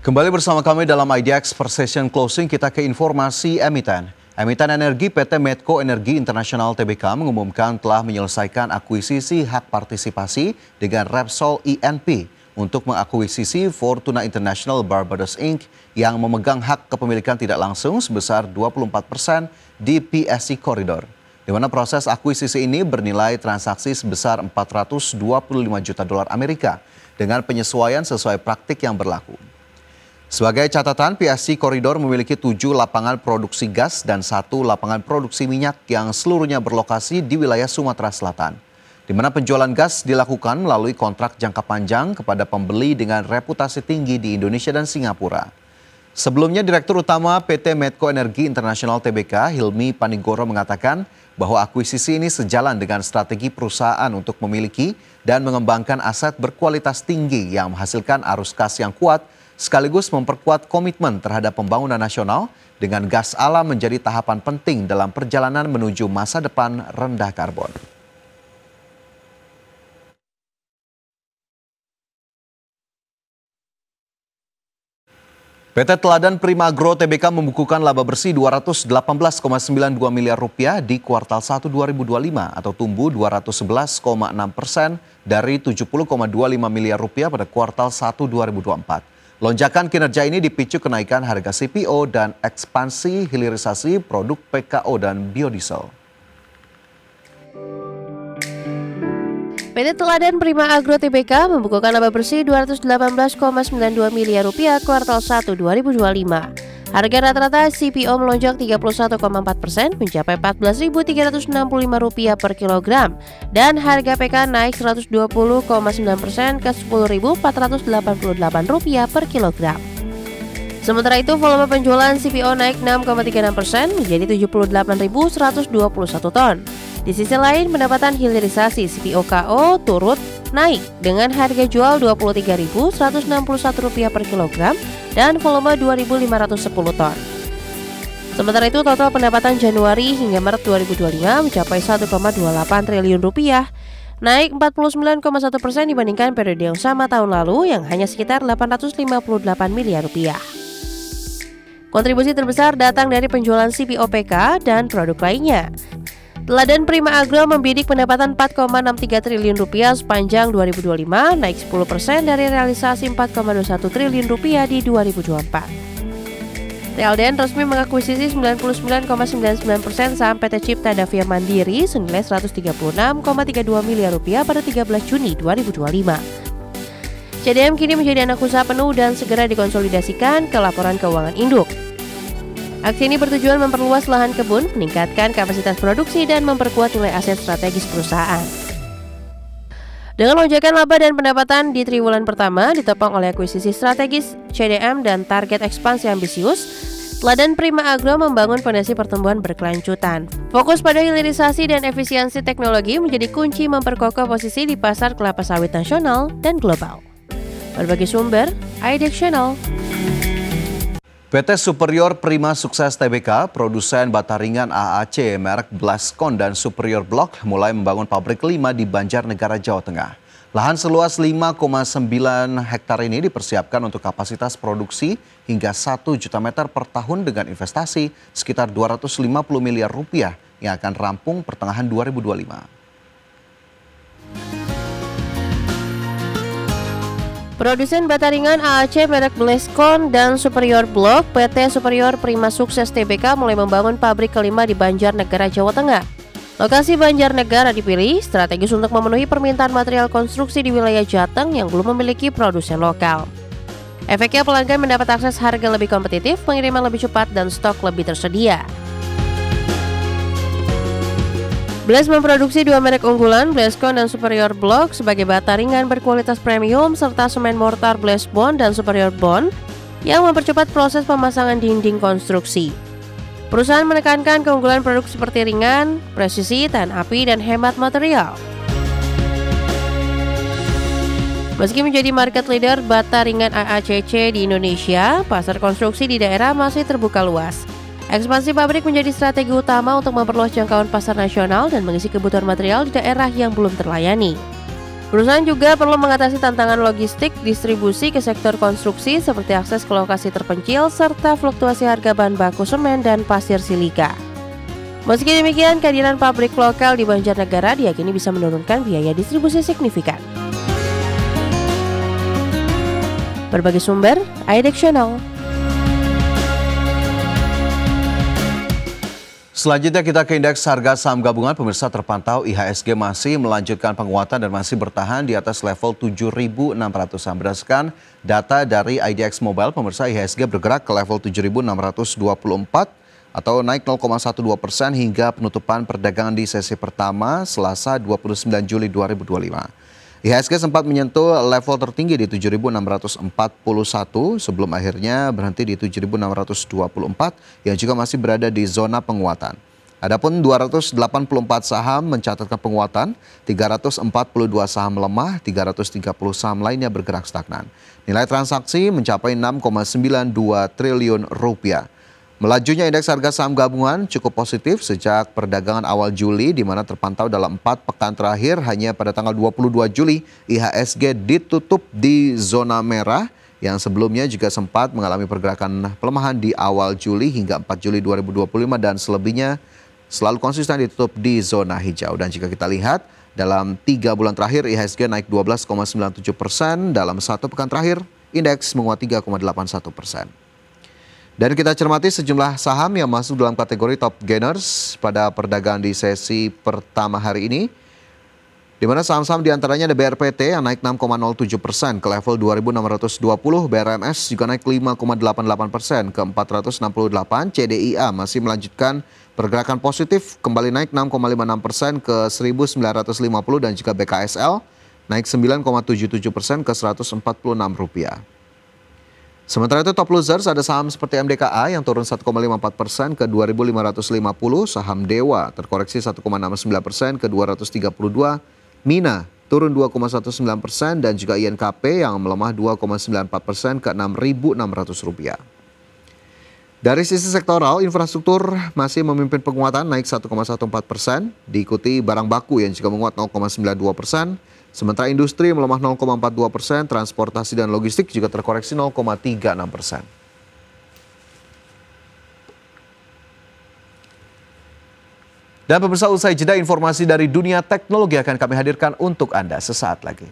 Kembali bersama kami dalam IDX per session closing, kita ke informasi emiten. Emiten energi PT Medco Energi Internasional Tbk mengumumkan telah menyelesaikan akuisisi hak partisipasi dengan Repsol INP untuk mengakuisisi Fortuna International Barbados Inc. yang memegang hak kepemilikan tidak langsung sebesar 24% di PSC Corridor. Di mana proses akuisisi ini bernilai transaksi sebesar 425 juta dolar Amerika dengan penyesuaian sesuai praktik yang berlaku. Sebagai catatan, PSC Corridor memiliki 7 lapangan produksi gas dan 1 lapangan produksi minyak yang seluruhnya berlokasi di wilayah Sumatera Selatan, di mana penjualan gas dilakukan melalui kontrak jangka panjang kepada pembeli dengan reputasi tinggi di Indonesia dan Singapura. Sebelumnya, Direktur Utama PT Medco Energi Internasional Tbk, Hilmi Panigoro, mengatakan bahwa akuisisi ini sejalan dengan strategi perusahaan untuk memiliki dan mengembangkan aset berkualitas tinggi yang menghasilkan arus kas yang kuat, sekaligus memperkuat komitmen terhadap pembangunan nasional dengan gas alam menjadi tahapan penting dalam perjalanan menuju masa depan rendah karbon. PT Teladan Primagro Tbk membukukan laba bersih 218,92 miliar rupiah di kuartal 1 2025 atau tumbuh 211,6% dari 70,25 miliar rupiah pada kuartal 1 2024. Lonjakan kinerja ini dipicu kenaikan harga CPO dan ekspansi hilirisasi produk PKO dan biodiesel. PT Teladan Primagro Tbk membukukan laba bersih 218,92 miliar rupiah kuartal 1 2025. Harga rata-rata CPO melonjak 31,4% mencapai Rp14.365 per kilogram dan harga PK naik 120,9% ke Rp10.488 per kilogram. Sementara itu volume penjualan CPO naik 6,36% menjadi 78.121 ton. Di sisi lain, pendapatan hilirisasi CPO KO turut naik dengan harga jual Rp23.161 per kilogram dan volume 2.510 ton. Sementara itu total pendapatan Januari hingga Maret 2025 mencapai Rp1,28 triliun, naik 49,1% dibandingkan periode yang sama tahun lalu yang hanya sekitar Rp858 miliar. Kontribusi terbesar datang dari penjualan CPO PK dan produk lainnya. Teladan Primagro membidik pendapatan Rp4,63 triliun sepanjang 2025, naik 10% dari realisasi Rp4,21 triliun di 2024. TLDN resmi mengakuisisi 99,99% saham PT Cipta Davia Mandiri senilai Rp136,32 miliar pada 13 Juni 2025. CDM kini menjadi anak usaha penuh dan segera dikonsolidasikan ke laporan keuangan induk. Aksi ini bertujuan memperluas lahan kebun, meningkatkan kapasitas produksi, dan memperkuat nilai aset strategis perusahaan. Dengan lonjakan laba dan pendapatan di triwulan pertama ditopang oleh akuisisi strategis, CDM, dan target ekspansi ambisius, Teladan Primagro membangun fondasi pertumbuhan berkelanjutan. Fokus pada hilirisasi dan efisiensi teknologi menjadi kunci memperkokoh posisi di pasar kelapa sawit nasional dan global. Berbagai sumber, IDX Channel. PT Superior Prima Sukses Tbk, produsen bata ringan AAC merek Blascon dan Superior Block mulai membangun pabrik 5 di Banjarnegara, Jawa Tengah. Lahan seluas 5,9 hektar ini dipersiapkan untuk kapasitas produksi hingga 1 juta meter per tahun dengan investasi sekitar Rp250 miliar yang akan rampung pertengahan 2025. Produsen bata ringan AAC merek Blascon dan Superior Block, PT Superior Prima Sukses Tbk mulai membangun pabrik kelima di Banjarnegara, Jawa Tengah. Lokasi Banjarnegara dipilih strategis untuk memenuhi permintaan material konstruksi di wilayah Jateng yang belum memiliki produsen lokal. Efeknya pelanggan mendapat akses harga lebih kompetitif, pengiriman lebih cepat, dan stok lebih tersedia. Blas memproduksi 2 merek unggulan, Blascon dan Superior Block, sebagai bata ringan berkualitas premium serta semen mortar Blasbond dan Superior Bond yang mempercepat proses pemasangan dinding konstruksi. Perusahaan menekankan keunggulan produk seperti ringan, presisi, tahan api, dan hemat material. Meski menjadi market leader bata ringan AACC di Indonesia, pasar konstruksi di daerah masih terbuka luas. Ekspansi pabrik menjadi strategi utama untuk memperluas jangkauan pasar nasional dan mengisi kebutuhan material di daerah yang belum terlayani. Perusahaan juga perlu mengatasi tantangan logistik distribusi ke sektor konstruksi seperti akses ke lokasi terpencil serta fluktuasi harga bahan baku semen dan pasir silika. Meski demikian, kehadiran pabrik lokal di Banjarnegara diyakini bisa menurunkan biaya distribusi signifikan. Berbagai sumber, IDEX Channel. Selanjutnya kita ke indeks harga saham gabungan. Pemirsa, terpantau IHSG masih melanjutkan penguatan dan masih bertahan di atas level 7.600-an. Berdasarkan data dari IDX Mobile, pemirsa, IHSG bergerak ke level 7.624 atau naik 0,12% hingga penutupan perdagangan di sesi pertama Selasa 29 Juli 2025. IHSG sempat menyentuh level tertinggi di 7.641 sebelum akhirnya berhenti di 7.624 yang juga masih berada di zona penguatan. Adapun 284 saham mencatatkan penguatan, 342 saham melemah, 330 saham lainnya bergerak stagnan. Nilai transaksi mencapai 6,92 triliun rupiah. Melajunya indeks harga saham gabungan cukup positif sejak perdagangan awal Juli, di mana terpantau dalam 4 pekan terakhir hanya pada tanggal 22 Juli IHSG ditutup di zona merah yang sebelumnya juga sempat mengalami pergerakan pelemahan di awal Juli hingga 4 Juli 2025 dan selebihnya selalu konsisten ditutup di zona hijau. Dan jika kita lihat dalam 3 bulan terakhir IHSG naik 12,97%, dalam 1 pekan terakhir indeks menguat 3,81%. Dan kita cermati sejumlah saham yang masuk dalam kategori top gainers pada perdagangan di sesi pertama hari ini. Di mana saham-saham diantaranya ada BRPT yang naik 6,07% ke level 2.620, BRMS juga naik 5,88% ke 468, CDIA masih melanjutkan pergerakan positif kembali naik 6,56% ke 1.950 dan juga BKSL naik 9,77% ke Rp146. Sementara itu top losers ada saham seperti MDKA yang turun 1,54% ke 2.550, saham Dewa terkoreksi 1,69% ke 232, Mina turun 2,19% dan juga INKP yang melemah 2,94% ke Rp6.600. Dari sisi sektoral, infrastruktur masih memimpin penguatan naik 1,14%, diikuti barang baku yang juga menguat 0,92%. Sementara industri melemah 0,42%, transportasi dan logistik juga terkoreksi 0,36%. Dan pemirsa, usai jeda informasi dari dunia teknologi akan kami hadirkan untuk Anda sesaat lagi.